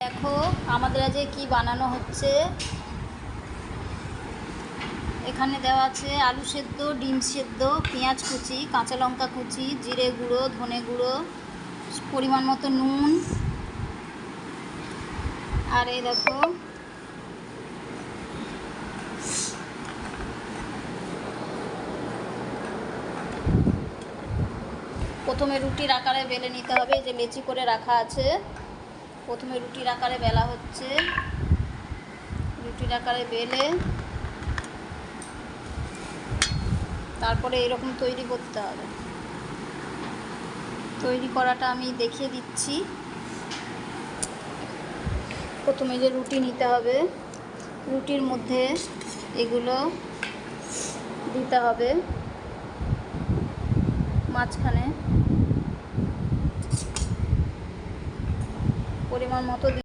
দেখো আমাদের আজ কি বানানো হচ্ছে। এখানে দেওয়া আছে আলু সেদ্ধ, ডিম সেদ্ধ, পেঁয়াজ কুচি, কাঁচা লঙ্কা কুচি, জিরে গুঁড়ো, ধনে গুঁড়ো, পরিমাণ মতো নুন। আর এই দেখো প্রথমে রুটির আকারে বেলে নিতে হবে। এই যে লেচি করে রাখা আছে, প্রথমে রুটির আকারে বেলা হচ্ছে। রুটির আকারে বেলে তারপরে এরকম তৈরি করতে হবে। তৈরি করাটা আমি দেখিয়ে দিচ্ছি। প্রথমে যে রুটি নিতে হবে, রুটির মধ্যে এগুলো দিতে হবে, মাঝখানে পরিমাণ মতো